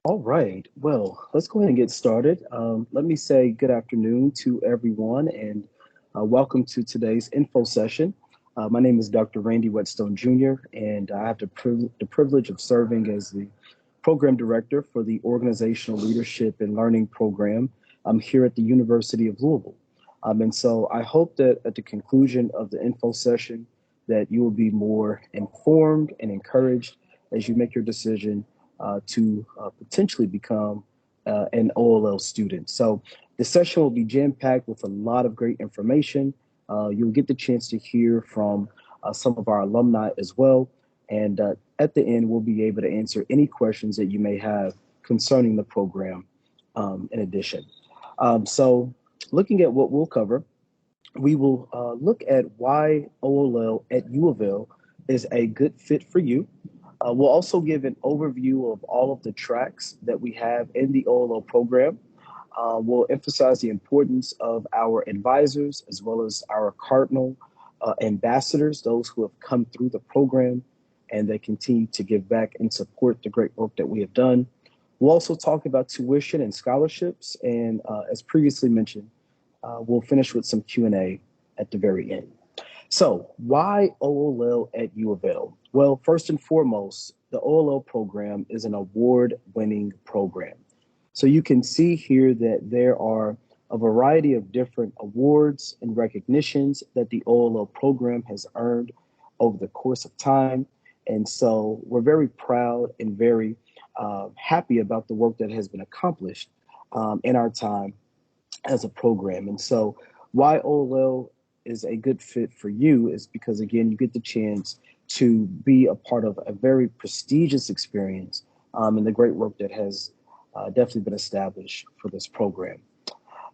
All right. Well, let's go ahead and get started. Let me say good afternoon to everyone and welcome to today's info session. My name is Dr. Randy Whetstone Jr., and I have the privilege of serving as the program director for the Organizational Leadership and Learning Program here at the University of Louisville. And so I hope that at the conclusion of the info session that you will be more informed and encouraged as you make your decision to potentially become an OLL student. So the session will be jam-packed with a lot of great information. You'll get the chance to hear from some of our alumni as well. And at the end, we'll be able to answer any questions that you may have concerning the program in addition. So looking at what we'll cover, we will look at why OLL at U of L is a good fit for you. We'll also give an overview of all of the tracks that we have in the OLL program. We'll emphasize the importance of our advisors as well as our cardinal ambassadors, those who have come through the program and they continue to give back and support the great work that we have done. We'll also talk about tuition and scholarships, and as previously mentioned, we'll finish with some Q&A at the very end. So, why OLL at U of L? Well, first and foremost, the OLL program is an award winning program. So, you can see here that there are a variety of different awards and recognitions that the OLL program has earned over the course of time. And so, we're very proud and very happy about the work that has been accomplished in our time as a program. And so, why OLL is a good fit for you is because, again, you get the chance to be a part of a very prestigious experience and the great work that has definitely been established for this program.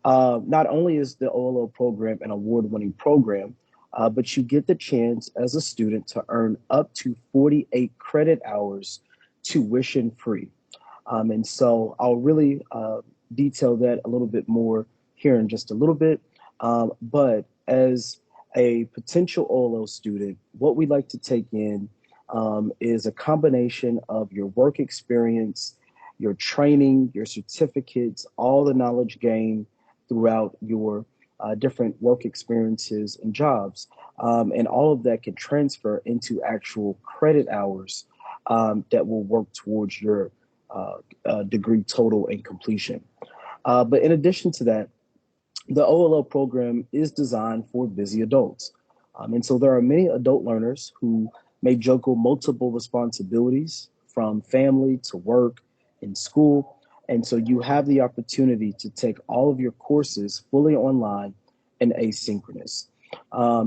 Not only is the OLL program an award winning program, but you get the chance as a student to earn up to 48 credit hours tuition free. And so I'll really detail that a little bit more here in just a little bit. But as a potential OLL student, what we like to take in is a combination of your work experience, your training, your certificates, all the knowledge gained throughout your different work experiences and jobs. And all of that can transfer into actual credit hours that will work towards your degree total and completion. But in addition to that, the OLL program is designed for busy adults. And so there are many adult learners who may juggle multiple responsibilities from family to work and school. And so you have the opportunity to take all of your courses fully online and asynchronous.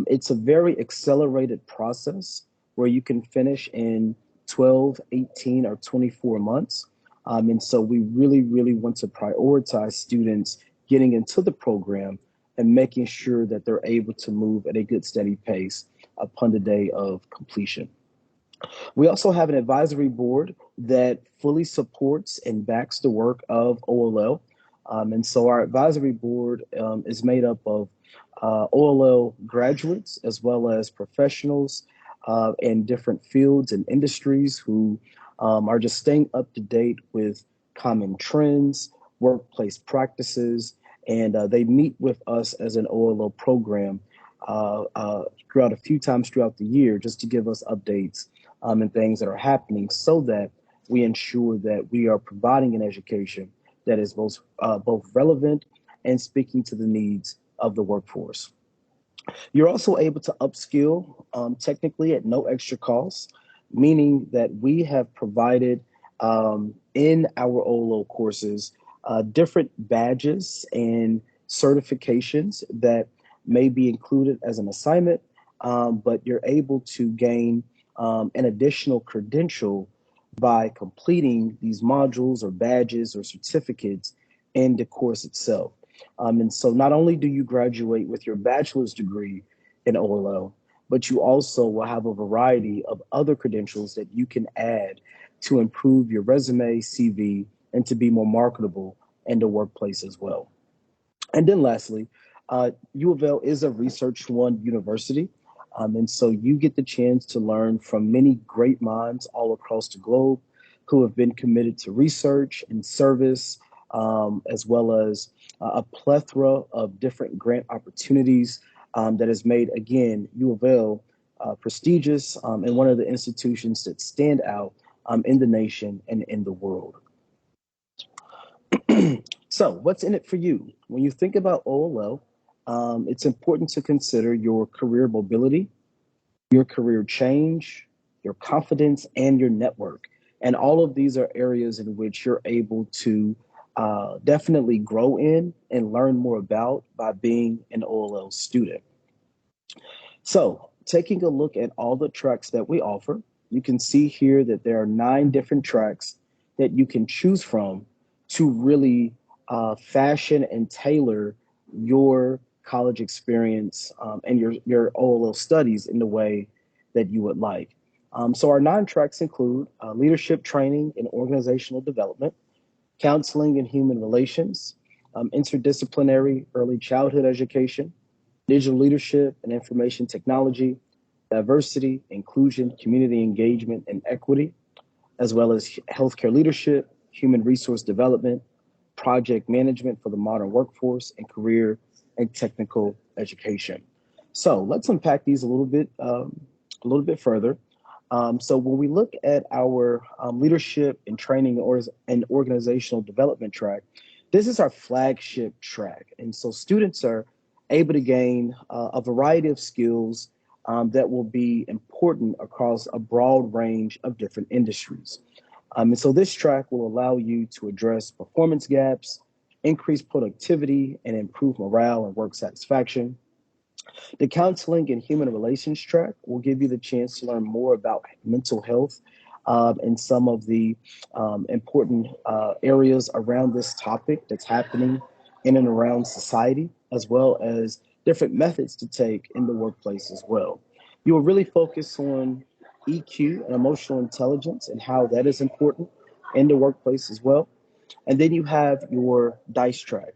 It's a very accelerated process where you can finish in 12, 18, or 24 months. And so we really, really want to prioritize students getting into the program and making sure that they're able to move at a good, steady pace upon the day of completion. We also have an advisory board that fully supports and backs the work of OLL. And so our advisory board is made up of OLL graduates as well as professionals in different fields and industries who are just staying up to date with common trends, workplace practices, and they meet with us as an OLL program throughout a few times throughout the year just to give us updates and things that are happening so that we ensure that we are providing an education that is both relevant and speaking to the needs of the workforce. You're also able to upskill technically at no extra cost, meaning that we have provided in our OLO courses different badges and certifications that may be included as an assignment, but you're able to gain an additional credential by completing these modules or badges or certificates in the course itself. And so not only do you graduate with your bachelor's degree in OLO, but you also will have a variety of other credentials that you can add to improve your resume, CV, and to be more marketable in the workplace as well. And then lastly, U of L is a Research One university. And so you get the chance to learn from many great minds all across the globe. who have been committed to research and service, as well as a plethora of different grant opportunities that has made, again, U of L prestigious and one of the institutions that stand out in the nation and in the world. So, what's in it for you? When you think about OLL, it's important to consider your career mobility, your career change, your confidence, and your network. And all of these are areas in which you're able to definitely grow in and learn more about by being an OLL student. So, taking a look at all the tracks that we offer, you can see here that there are 9 different tracks that you can choose from to really fashion and tailor your college experience and your OLL studies in the way that you would like. So, our 9 tracks include leadership training and organizational development, counseling and human relations, interdisciplinary early childhood education, digital leadership and information technology, diversity, inclusion, community engagement, and equity, as well as healthcare leadership, human resource development, project management for the modern workforce, and career and technical education. So let's unpack these a little bit further. So when we look at our leadership and training and organizational development track, this is our flagship track. And so students are able to gain a variety of skills that will be important across a broad range of different industries. And so this track will allow you to address performance gaps, increase productivity, and improve morale and work satisfaction. The counseling and human relations track will give you the chance to learn more about mental health and some of the important areas around this topic that's happening in and around society, as well as different methods to take in the workplace as well. You will really focus on EQ and emotional intelligence and how that is important in the workplace as well. And then you have your dice track,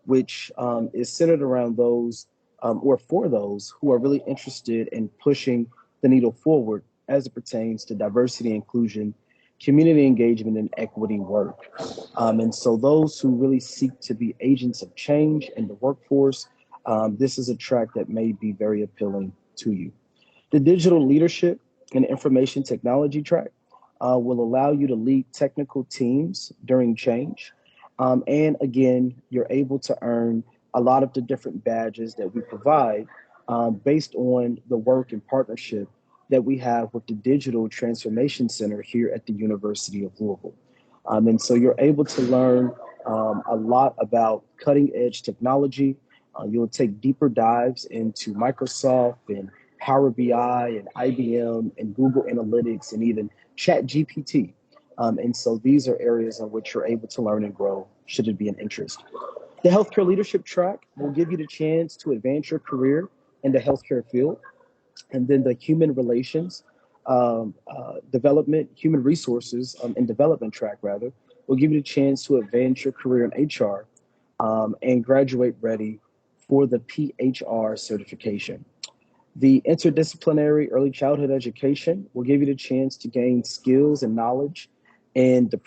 which is centered around those or for those who are really interested in pushing the needle forward as it pertains to diversity, inclusion, community engagement, and equity work. And so, those who really seek to be agents of change in the workforce, this is a track that may be very appealing to you. The digital leadership and information technology track will allow you to lead technical teams during change. And again, you're able to earn a lot of the different badges that we provide based on the work and partnership that we have with the Digital Transformation Center here at the University of Louisville. And so you're able to learn a lot about cutting edge technology. You'll take deeper dives into Microsoft and Power BI and IBM and Google Analytics and even Chat GPT. And so these are areas in which you're able to learn and grow should it be an interest. The healthcare leadership track will give you the chance to advance your career in the healthcare field. And then the human relations development, human resources and development track, rather, will give you the chance to advance your career in HR and graduate ready for the PHR certification. The interdisciplinary early childhood education will give you the chance to gain skills and knowledge in the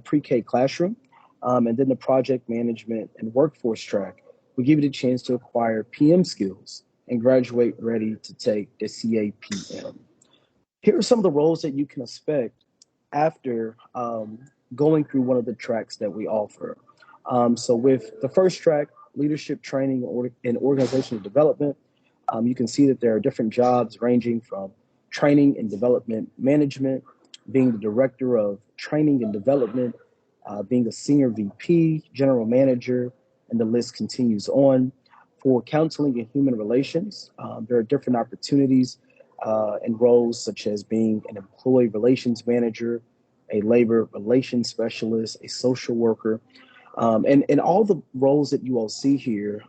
pre-K classroom. And then the project management and workforce track will give you the chance to acquire PM skills and graduate ready to take the CAPM. Here are some of the roles that you can expect after going through one of the tracks that we offer. So with the first track, leadership training and organizational development, you can see that there are different jobs ranging from training and development management, being the director of training and development, being a senior VP, general manager, and the list continues on. For counseling and human relations, there are different opportunities and roles such as being an employee relations manager, a labor relations specialist, a social worker, and all the roles that you all see here.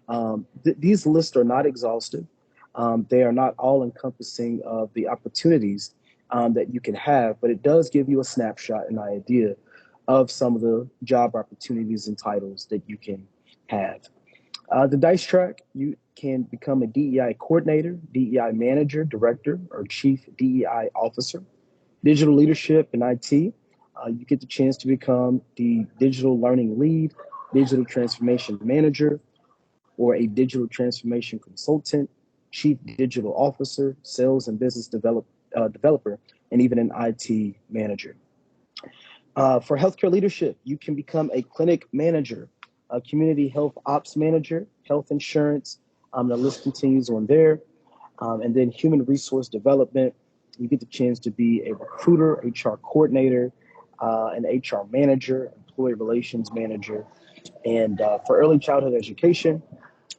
These lists are not exhaustive. They are not all encompassing of the opportunities that you can have, but it does give you a snapshot and idea of some of the job opportunities and titles that you can have. The DICE track, you can become a DEI coordinator, DEI manager, director, or chief DEI officer. Digital leadership and IT, You get the chance to become the digital learning lead, digital transformation manager, or a digital transformation consultant, chief digital officer, sales and business developer, and even an IT manager. For healthcare leadership, you can become a clinic manager, a community health ops manager, health insurance. The list continues on there. And then human resource development, you get the chance to be a recruiter, HR coordinator, an HR manager, employee relations manager. And for early childhood education,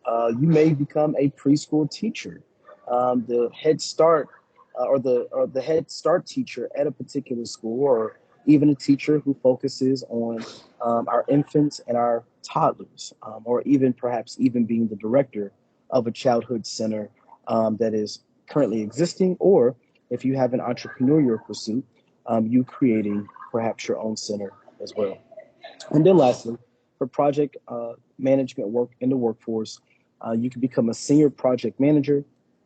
you may become a preschool teacher, the Head Start or the Head Start teacher at a particular school, or even a teacher who focuses on our infants and our toddlers, or even perhaps even being the director of a childhood center that is currently existing, or if you have an entrepreneurial pursuit, you creating perhaps your own center as well. And then lastly, for project management work in the workforce, you can become a senior project manager,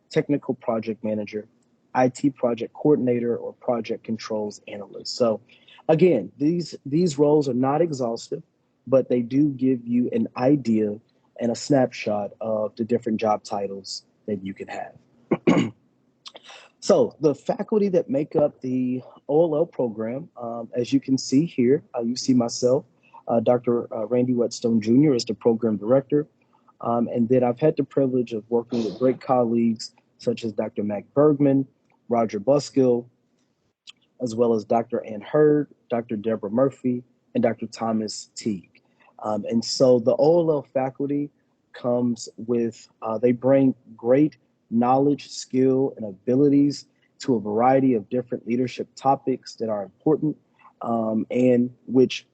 technical project manager, IT project coordinator, or project controls analyst. So again, these roles are not exhaustive, but they do give you an idea and a snapshot of the different job titles that you can have. So the faculty that make up the OLL program, as you can see here, you see myself, Dr. Randy Whetstone Jr. is the program director. And then I've had the privilege of working with great colleagues such as Dr. Mac Bergman, Roger Buskill, as well as Dr. Ann Hurd, Dr. Deborah Murphy, and Dr. Thomas Teague. And so the OLL faculty comes with, they bring great knowledge, skill, and abilities to a variety of different leadership topics that are important and which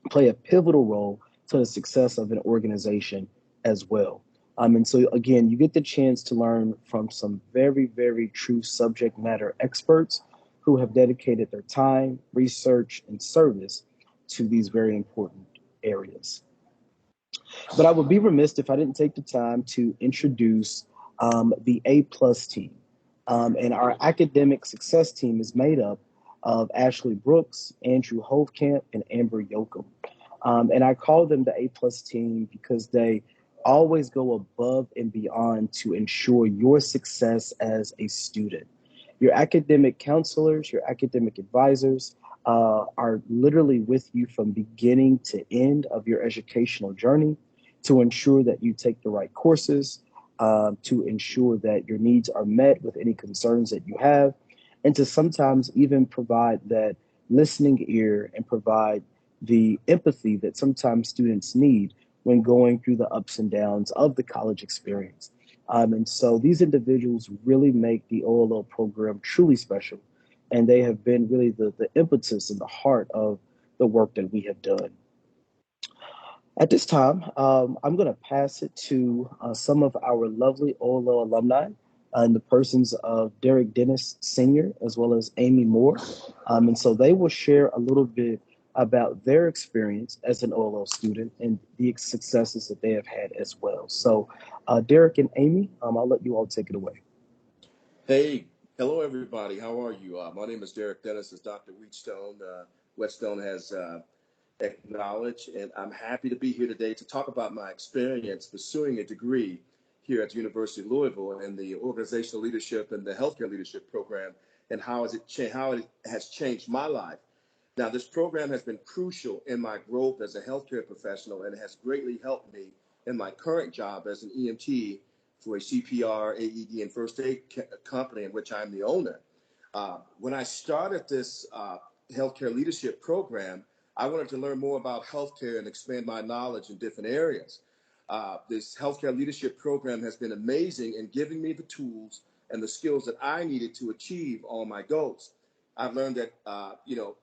play a pivotal role to the success of an organization as well. And so, again, you get the chance to learn from some very, very true subject matter experts who have dedicated their time, research, and service to these very important areas. But I would be remiss if I didn't take the time to introduce the A plus team. And our academic success team is made up of Ashley Brooks, Andrew Hovkamp, and Amber Yoakum. And I call them the A plus team because they always go above and beyond to ensure your success as a student. Your academic counselors, your academic advisors are literally with you from beginning to end of your educational journey to ensure that you take the right courses, to ensure that your needs are met with any concerns that you have, and to sometimes even provide that listening ear and provide the empathy that sometimes students need when going through the ups and downs of the college experience. And so these individuals really make the OLL program truly special. And they have been really the impetus and the heart of the work that we have done. At this time, I'm going to pass it to some of our lovely OLL alumni in the persons of Derek Dennis Sr. as well as Amy Moore. And so they will share a little bit about their experience as an OLL student and the successes that they have had as well. So Derek and Amy, I'll let you all take it away. Hey, hello everybody. How are you? My name is Derek Dennis, as Dr. Wheatstone. Whetstone has acknowledged, and I'm happy to be here today to talk about my experience pursuing a degree here at the University of Louisville in the organizational leadership and the healthcare leadership program, and how it has changed my life. Now, this program has been crucial in my growth as a healthcare professional and has greatly helped me in my current job as an EMT for a CPR, AED, and first aid company in which I'm the owner. When I started this healthcare leadership program, I wanted to learn more about healthcare and expand my knowledge in different areas. This healthcare leadership program has been amazing in giving me the tools and the skills that I needed to achieve all my goals. I've learned that,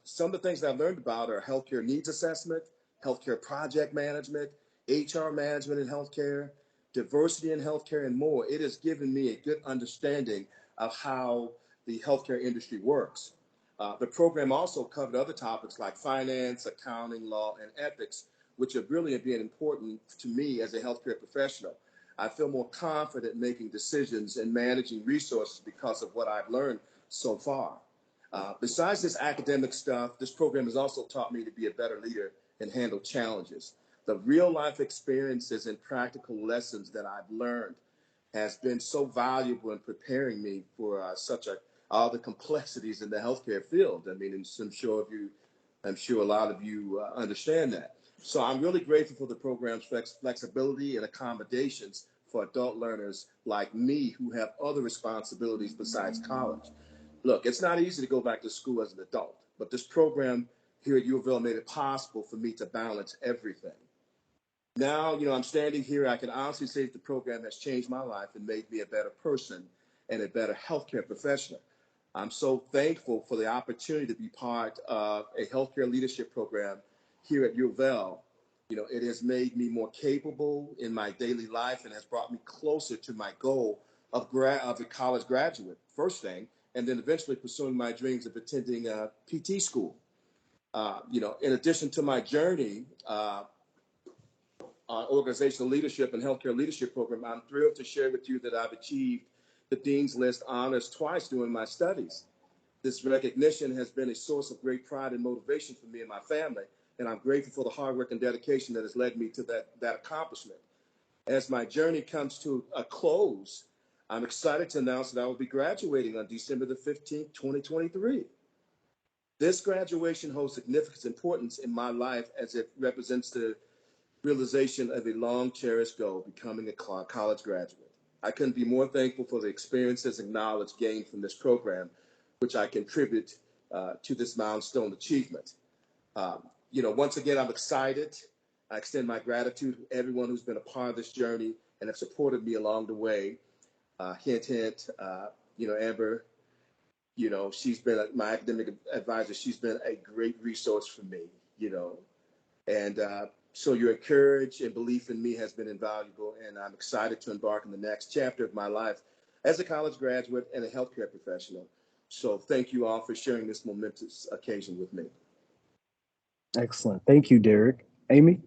some of the things that I've learned about are healthcare needs assessment, healthcare project management, HR management in healthcare, diversity in healthcare, and more. It has given me a good understanding of how the healthcare industry works. The program also covered other topics like finance, accounting, law, and ethics, which have really been important to me as a healthcare professional. I feel more confident making decisions and managing resources because of what I've learned so far. Besides this academic stuff, this program has also taught me to be a better leader and handle challenges. The real life experiences and practical lessons that I've learned has been so valuable in preparing me for all the complexities in the healthcare field. I mean, and I'm sure a lot of you understand that. So I'm really grateful for the program's flexibility and accommodations for adult learners like me who have other responsibilities besides college. Look, it's not easy to go back to school as an adult, but this program here at Louisville made it possible for me to balance everything. Now, I'm standing here, I can honestly say that the program has changed my life and made me a better person and a better healthcare professional. I'm so thankful for the opportunity to be part of a healthcare leadership program here at Louisville. It has made me more capable in my daily life and has brought me closer to my goal of a college graduate, first thing, and then eventually pursuing my dreams of attending PT school. In addition to my journey, organizational leadership and healthcare leadership program, I'm thrilled to share with you that I've achieved the Dean's List honors twice during my studies. This recognition has been a source of great pride and motivation for me and my family, and I'm grateful for the hard work and dedication that has led me to that accomplishment. As my journey comes to a close, I'm excited to announce that I will be graduating on December the 15th, 2023. This graduation holds significant importance in my life as it represents the realization of a long cherished goal, becoming a college graduate. I couldn't be more thankful for the experiences and knowledge gained from this program, which I contribute to this milestone achievement. Once again, I'm excited. I extend my gratitude to everyone who's been a part of this journey and have supported me along the way. Hint, hint, Amber, she's been my academic advisor. She's been a great resource for me, and so your encourage and belief in me has been invaluable, and I'm excited to embark on the next chapter of my life as a college graduate and a healthcare professional. So thank you all for sharing this momentous occasion with me. Excellent. Thank you, Derek. Amy?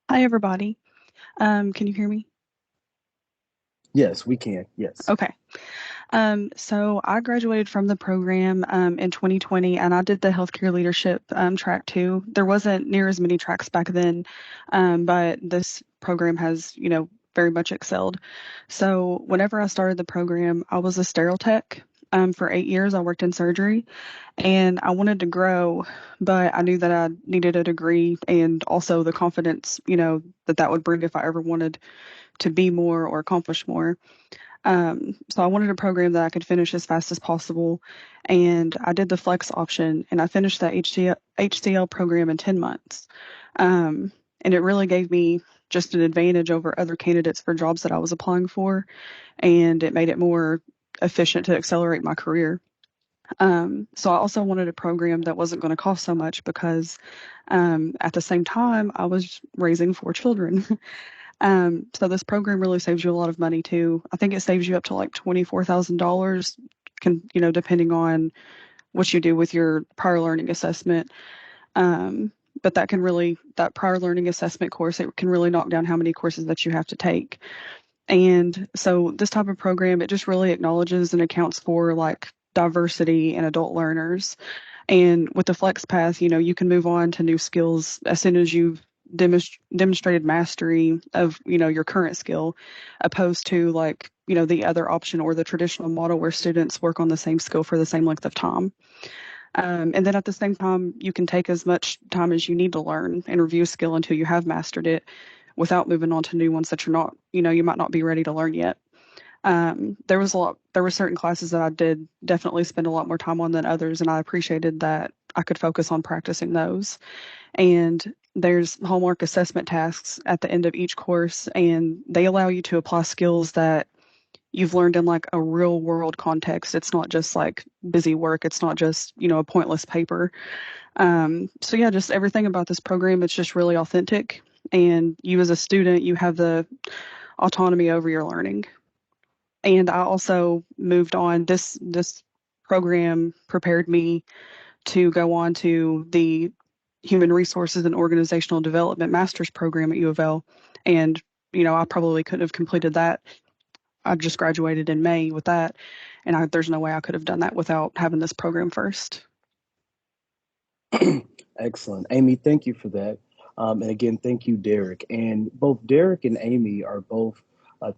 Hi, everybody. Can you hear me? Yes, we can. Yes. Okay. So I graduated from the program in 2020, and I did the healthcare leadership track too. There wasn't near as many tracks back then, but this program has, very much excelled. So whenever I started the program, I was a sterile tech. For 8 years, I worked in surgery, and I wanted to grow, but I knew that I needed a degree and also the confidence, that would bring if I ever wanted to be more or accomplish more. So I wanted a program that I could finish as fast as possible, and I did the flex option, and I finished that HCL program in 10 months. And it really gave me just an advantage over other candidates for jobs that I was applying for, and it made it more efficient to accelerate my career. So I also wanted a program that wasn't going to cost so much because at the same time, I was raising 4 children. So this program really saves you a lot of money too. I think it saves you up to like $24,000, depending on what you do with your prior learning assessment. But that prior learning assessment course, it can really knock down how many courses that you have to take. And so this type of program, it just really acknowledges and accounts for like diversity in adult learners. And with the flex path, you can move on to new skills as soon as you've demonstrated mastery of, your current skill, opposed to like, the other option or the traditional model where students work on the same skill for the same length of time. And then at the same time, you can take as much time as you need to learn and review a skill until you have mastered it without moving on to new ones that you're not, you might not be ready to learn yet. There were certain classes that I did definitely spend a lot more time on than others, and I appreciated that I could focus on practicing those. And there's homework assessment tasks at the end of each course, and they allow you to apply skills that you've learned in like a real world context. It's not just like busy work. It's not just, a pointless paper. So yeah, just everything about this program, it's just really authentic. And you as a student, you have the autonomy over your learning. And I also moved on. This program prepared me to go on to the Human Resources and Organizational Development Master's Program at U of L. And, I probably couldn't have completed that. I just graduated in May with that. And there's no way I could have done that without having this program first. Excellent. Amy, thank you for that. And again, thank you, Derek. And both Derek and Amy are both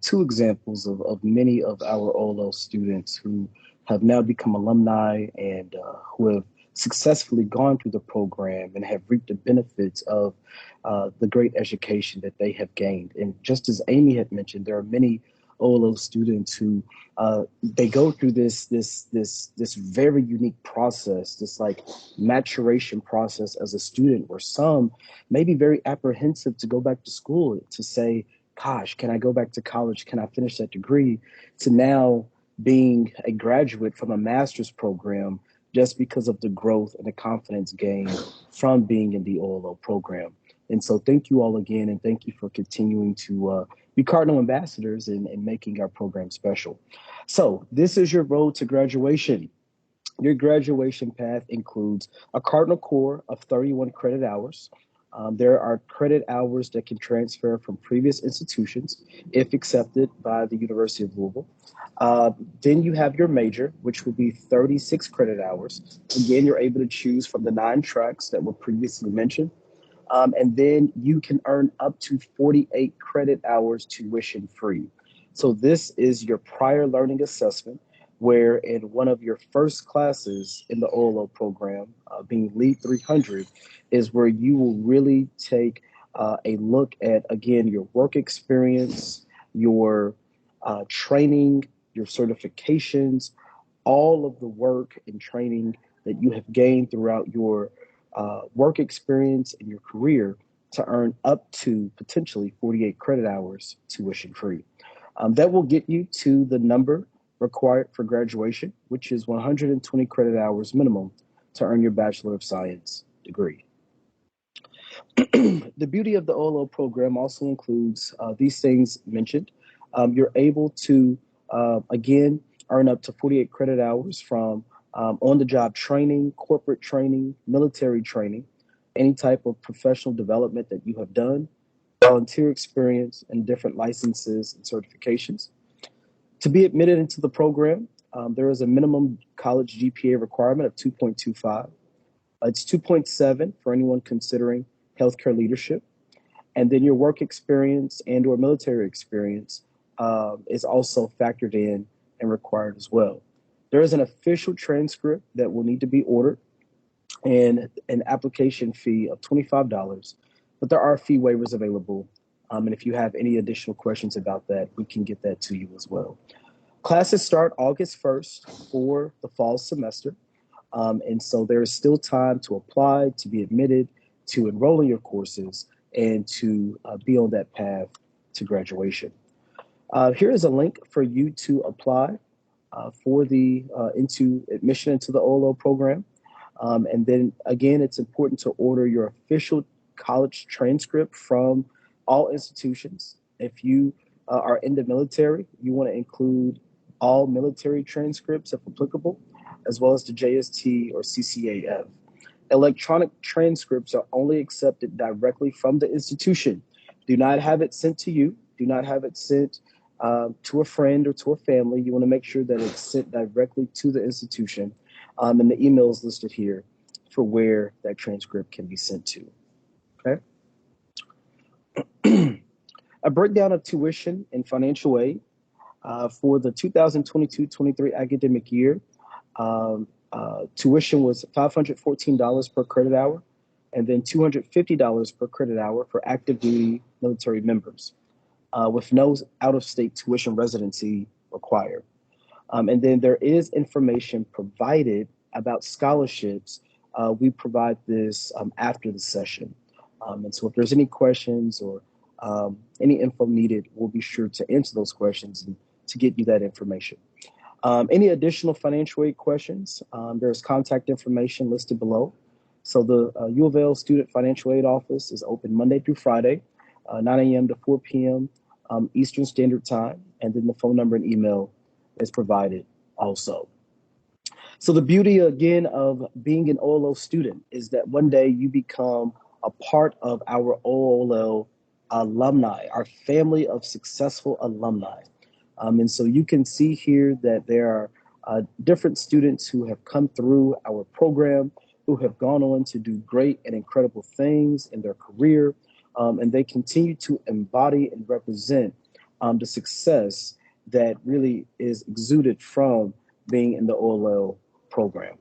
two examples of many of our OLL students who have now become alumni and who have successfully gone through the program and have reaped the benefits of the great education that they have gained. And just as Amy had mentioned, there are many OLO students who they go through this very unique process, this like maturation process as a student, where some may be very apprehensive to go back to school, to say, gosh, can I go back to college? Can I finish that degree? To now being a graduate from a master's program just because of the growth and the confidence gained from being in the OLO program. And so thank you all again, and thank you for continuing to be Cardinal ambassadors and making our program special. So this is your road to graduation. Your graduation path includes a Cardinal core of 31 credit hours. There are credit hours that can transfer from previous institutions if accepted by the University of Louisville. Then you have your major, which will be 36 credit hours. Again, you're able to choose from the 9 tracks that were previously mentioned. And then you can earn up to 48 credit hours tuition free. So this is your prior learning assessment, where in one of your first classes in the OLO program, being Lead 300, is where you will really take a look at, again, your work experience, your training, your certifications, all of the work and training that you have gained throughout your work experience in your career to earn up to potentially 48 credit hours tuition free. That will get you to the number required for graduation, which is 120 credit hours minimum to earn your Bachelor of Science degree. The beauty of the OLO program also includes these things mentioned. You're able to, again, earn up to 48 credit hours from on the job training, corporate training, military training, any type of professional development that you have done, volunteer experience, and different licenses and certifications. To be admitted into the program, there is a minimum college GPA requirement of 2.25. It's 2.7 for anyone considering healthcare leadership. And then your work experience and or military experience is also factored in and required as well. There is an official transcript that will need to be ordered and an application fee of $25, but there are fee waivers available. And if you have any additional questions about that, we can get that to you as well. Classes start August 1st for the fall semester. And so there is still time to apply, to be admitted, to enroll in your courses, and to be on that path to graduation. Here is a link for you to apply for the into admission into the OLO program. And then again, it's important to order your official college transcript from all institutions. If you are in the military, you want to include all military transcripts if applicable, as well as the JST or CCAF. Electronic transcripts are only accepted directly from the institution. Do not have it sent to you. Do not have it sent to a friend or to a family. You want to make sure that it's sent directly to the institution. And the email is listed here for where that transcript can be sent to. Okay. A breakdown of tuition and financial aid for the 2022-23 academic year. Tuition was $514 per credit hour, and then $250 per credit hour for active duty military members, with no out-of-state tuition residency required. And then there is information provided about scholarships. We provide this after the session. And so if there's any questions or any info needed, we'll be sure to answer those questions and to get you that information. Any additional financial aid questions, there's contact information listed below. So the U of L Student Financial Aid Office is open Monday through Friday, 9 a.m. to 4 p.m. Eastern Standard Time, and then the phone number and email is provided also. So the beauty, again, of being an OLO student is that one day you become a part of our OLO alumni, our family of successful alumni. And so you can see here that there different students who have come through our program, who have gone on to do great and incredible things in their career, and they continue to embody and represent the success that really is exuded from being in the OLL program.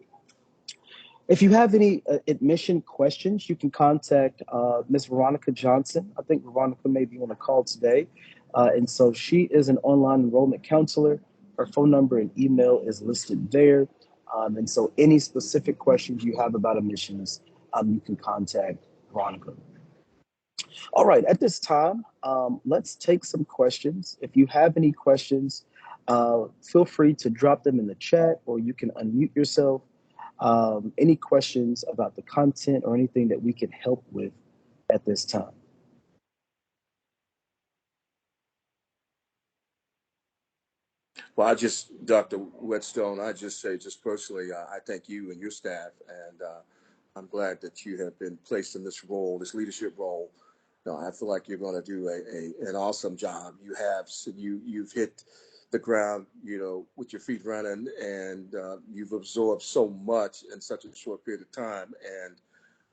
If you have any admission questions, you can contact Ms. Veronica Johnson. I think Veronica may be on the call today. And so she is an online enrollment counselor. Her phone number and email is listed there. And so any specific questions you have about admissions, you can contact Veronica. All right, at this time, let's take some questions. If you have any questions, feel free to drop them in the chat or you can unmute yourself. Any questions about the content or anything that we can help with at this time? Well, Dr. Whetstone, I just say, just personally, I thank you and your staff, and I'm glad that you have been placed in this role, this leadership role. No, I feel like you're going to do an awesome job. You've hit the ground, with your feet running, and you've absorbed so much in such a short period of time. And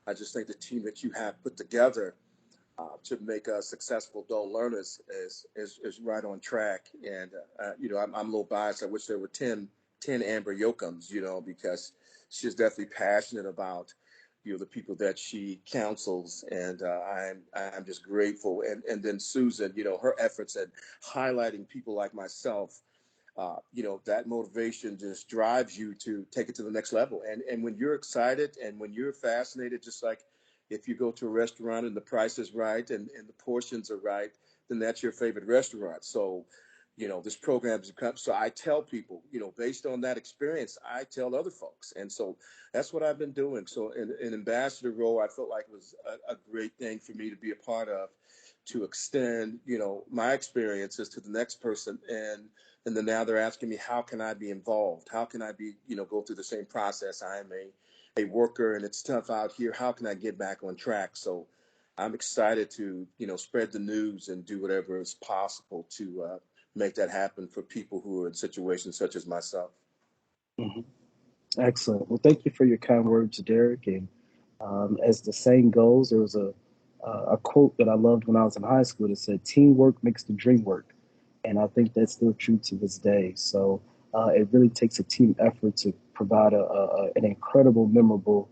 I just think the team that you have put together to make us successful adult learners is right on track. And, I'm a little biased. I wish there were 10 Amber Yokums, because she's definitely passionate about, the people that she counsels. And I'm just grateful. And then Susan, her efforts at highlighting people like myself, that motivation just drives you to take it to the next level. And when you're excited and when you're fascinated, just like if you go to a restaurant and the price is right and the portions are right, then that's your favorite restaurant. So, this program has become, so I tell people, based on that experience, I tell other folks. And so that's what I've been doing. So in an ambassador role, I felt like it was a great thing for me to be a part of, to extend, my experiences to the next person. And then now they're asking me, how can I be involved? How can I be, go through the same process? I am a worker and it's tough out here. How can I get back on track? So I'm excited to, spread the news and do whatever is possible to make that happen for people who are in situations such as myself. Mhm. Excellent. Well, thank you for your kind words, Derek. And as the saying goes, there was a quote that I loved when I was in high school that said, "Teamwork makes the dream work," and I think that's still true to this day. So it really takes a team effort to provide an incredible, memorable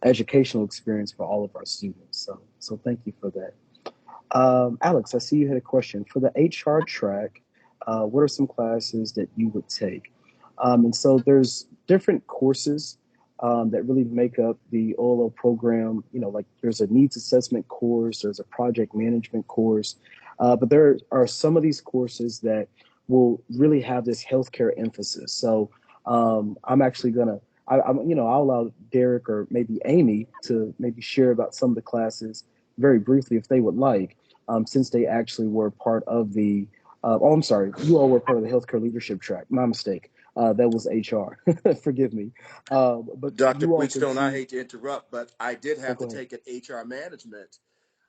educational experience for all of our students. So thank you for that. Alex, I see you had a question for the HR track. What are some classes that you would take? And so there's different courses that really make up the OLO program. Like there's a needs assessment course, there's a project management course, but there are some of these courses that will really have this healthcare emphasis. So I'm actually gonna, I'll allow Derek or maybe Amy to maybe share about some of the classes very briefly if they would like, since they actually were part of the. Oh, I'm sorry, you all were part of the healthcare leadership track. My mistake. That was HR. Forgive me. But Dr. you all can Wheatstone, I see. hate to interrupt, but I did Oh, have to go ahead. take an HR management,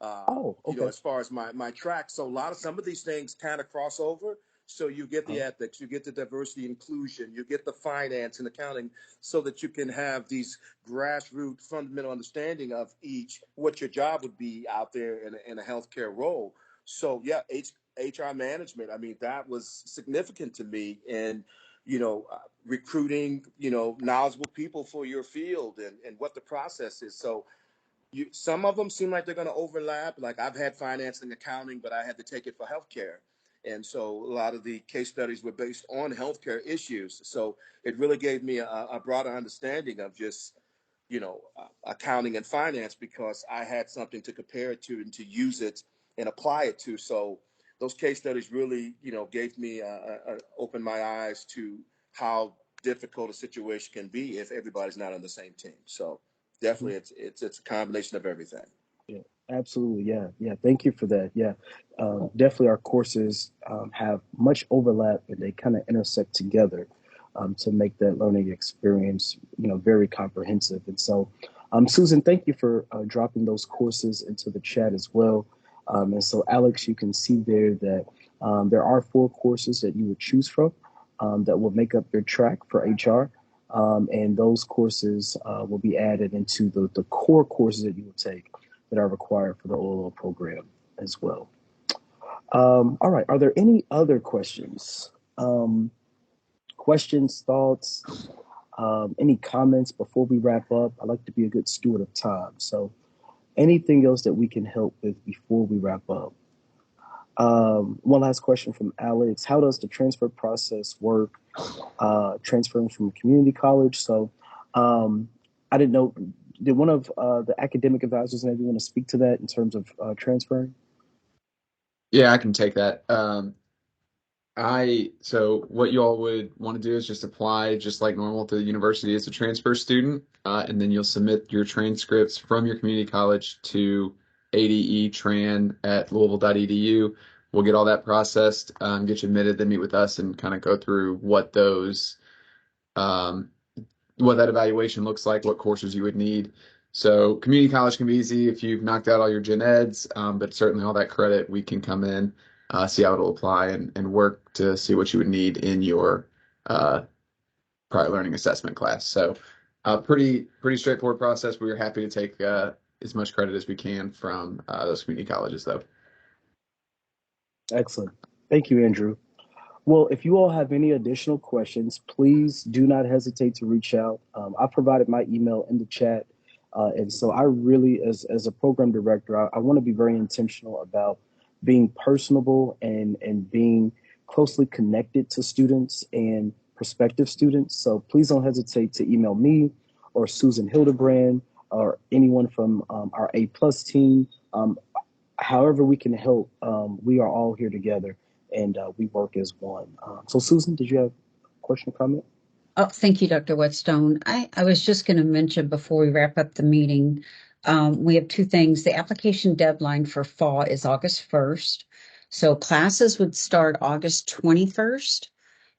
Oh, okay. as far as my track. So some of these things kind of cross over. So you get the Oh, ethics, you get the diversity inclusion, you get the finance and accounting so that you can have these grassroots fundamental understanding of each, what your job would be out there in a healthcare role. So yeah, HR management, I mean, that was significant to me. And recruiting, knowledgeable people for your field and what the process is. So some of them seem like they're going to overlap. Like I've had finance and accounting, but I had to take it for healthcare. And so a lot of the case studies were based on healthcare issues. So it really gave me a broader understanding of just, accounting and finance because I had something to compare it to and to use it and apply it to. So those case studies really, gave me opened my eyes to how difficult a situation can be if everybody's not on the same team. So mhm. definitely it's a combination of everything. Yeah, absolutely. Yeah, yeah. Thank you for that. Yeah, definitely. Our courses have much overlap, and they kind of intersect together to make that learning experience, very comprehensive. And so, Susan, thank you for dropping those courses into the chat as well. And so, Alex, you can see there that there are four courses that you would choose from. that will make up your track for HR. And those courses will be added into the core courses that you will take that are required for the OLO program as well. All right. Are there any other questions? Questions, thoughts, any comments before we wrap up? I like to be a good steward of time. So, anything else that we can help with before we wrap up? One last question from Alex. How does the transfer process work, transferring from community college? So I didn't know, did one of the academic advisors maybe want to speak to that in terms of transferring? Yeah, I can take that. So what you all would want to do is just apply just like normal to the university as a transfer student, and then you'll submit your transcripts from your community college to ADE at louisville.edu. We'll get all that processed, get you admitted, then meet with us and kind of go through um, what that evaluation looks like, what courses you would need. So community college can be easy if you've knocked out all your gen eds, but certainly all that credit, we can come in, see how it'll apply and work to see what you would need in your uh, prior learning assessment class. So pretty straightforward process. We are happy to take as much credit as we can from those community colleges, though. Excellent. Thank you, Andrew. Well, if you all have any additional questions, please do not hesitate to reach out. I provided my email in the chat. And so I really, as a program director, I want to be very intentional about being personable and being closely connected to students and prospective students. So please don't hesitate to email me or Susan Hildebrand or anyone from our A plus team. However we can help, we are all here together and we work as one. So Susan, did you have a question or comment? Oh, thank you, Dr. Whetstone. I was just going to mention before we wrap up the meeting, we have two things. The application deadline for fall is August 1st. So classes would start August 21st.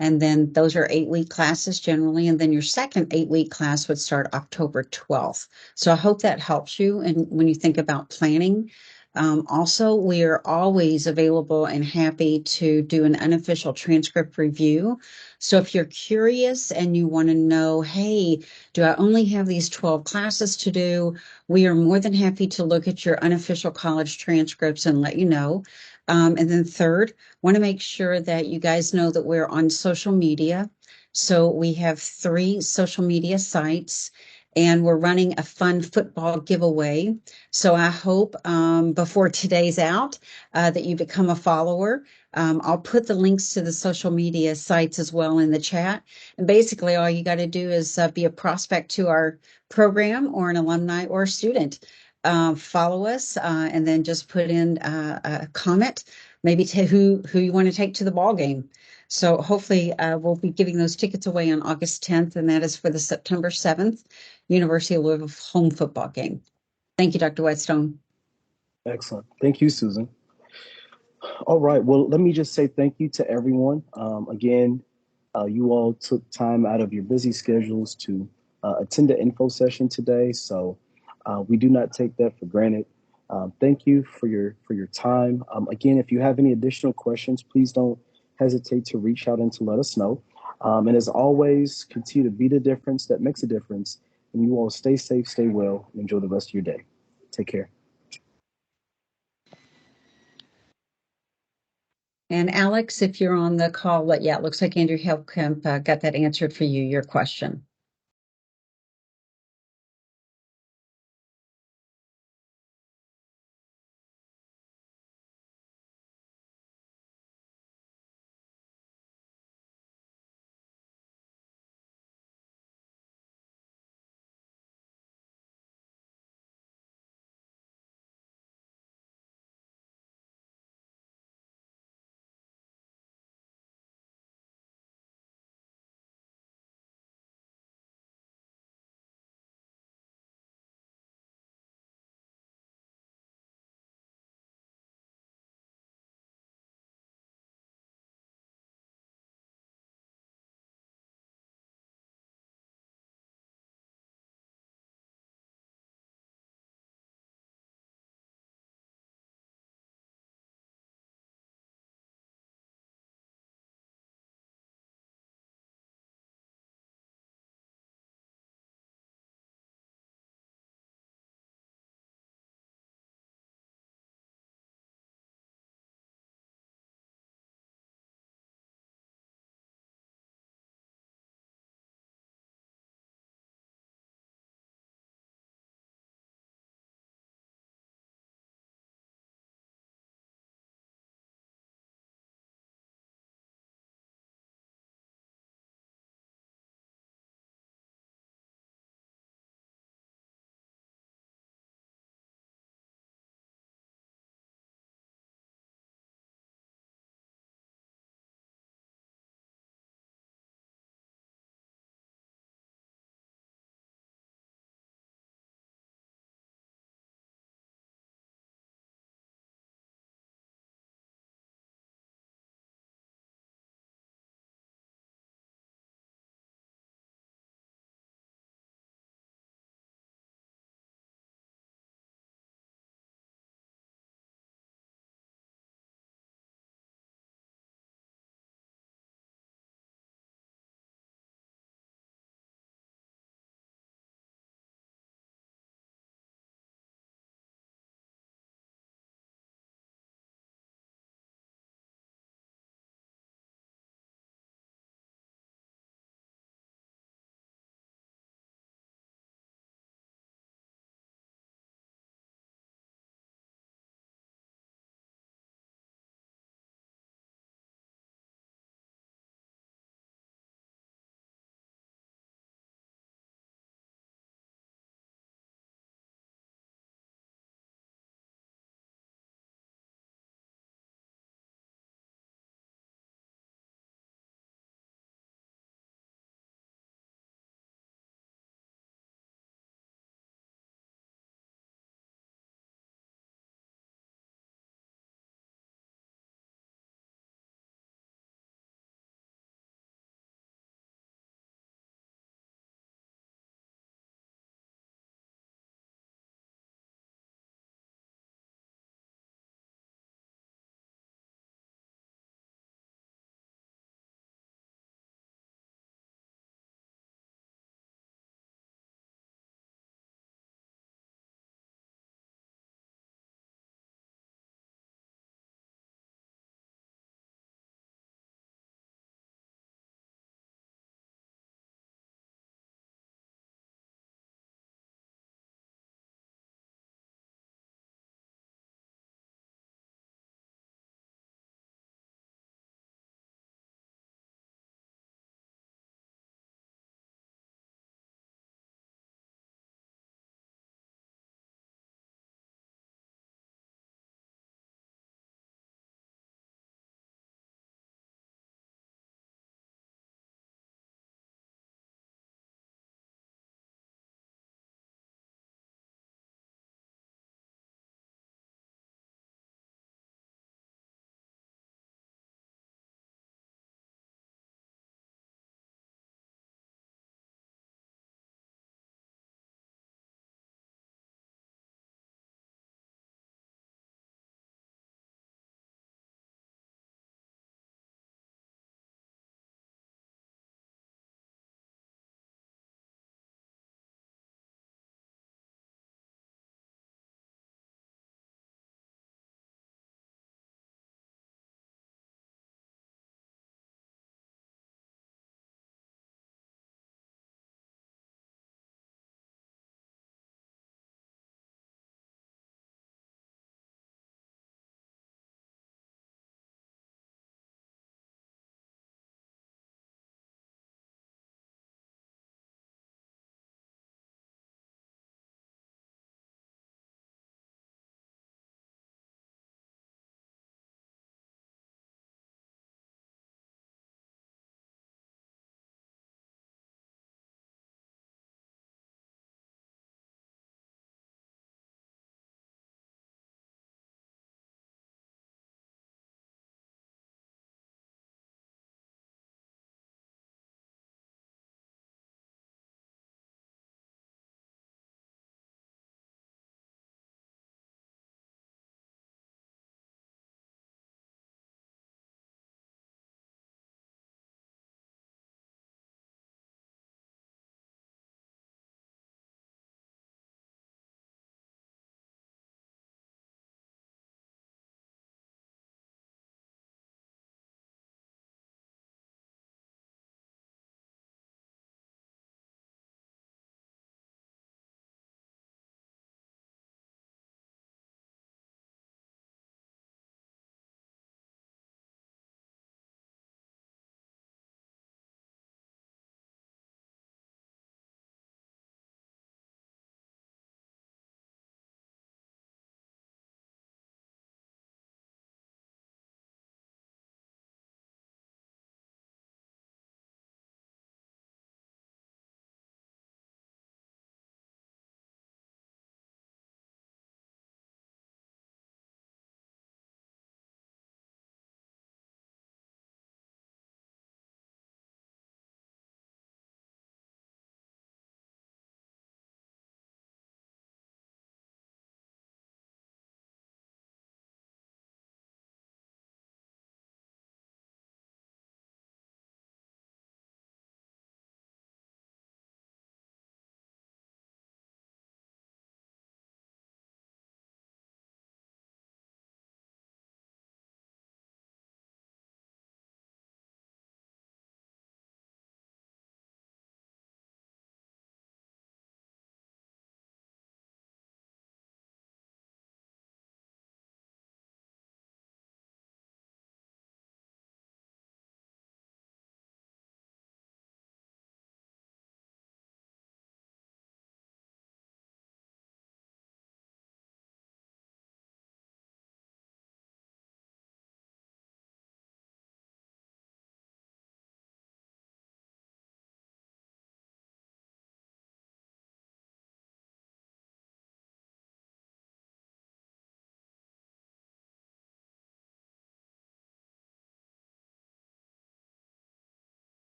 And then those are 8-week classes generally. And then your second 8-week class would start October 12th. So I hope that helps you. And when you think about planning, also, we are always available and happy to do an unofficial transcript review. So if you're curious and you want to know, hey, do I only have these 12 classes to do? We are more than happy to look at your unofficial college transcripts and let you know. And then third, want to make sure that you guys know that we're on social media. So we have 3 social media sites and we're running a fun football giveaway. So I hope before today's out that you become a follower. I'll put the links to the social media sites as well in the chat. And basically all you got to do is be a prospect to our program or an alumni or a student. Follow us and then just put in a comment, maybe to who you want to take to the ball game. So hopefully we'll be giving those tickets away on August 10th, and that is for the September 7th University of Louisville home football game. Thank you, Dr. Whetstone. Excellent. Thank you, Susan. All right. Well, let me just say thank you to everyone. Again, you all took time out of your busy schedules to attend the info session today. So we do not take that for granted. Thank you for your time. Again, if you have any additional questions, please don't hesitate to reach out and to let us know. And as always, continue to be the difference that makes a difference. And you all stay safe, stay well, and enjoy the rest of your day. Take care. And Alex, if you're on the call, yeah, it looks like Andrew Helkamp got that answered for you, your question.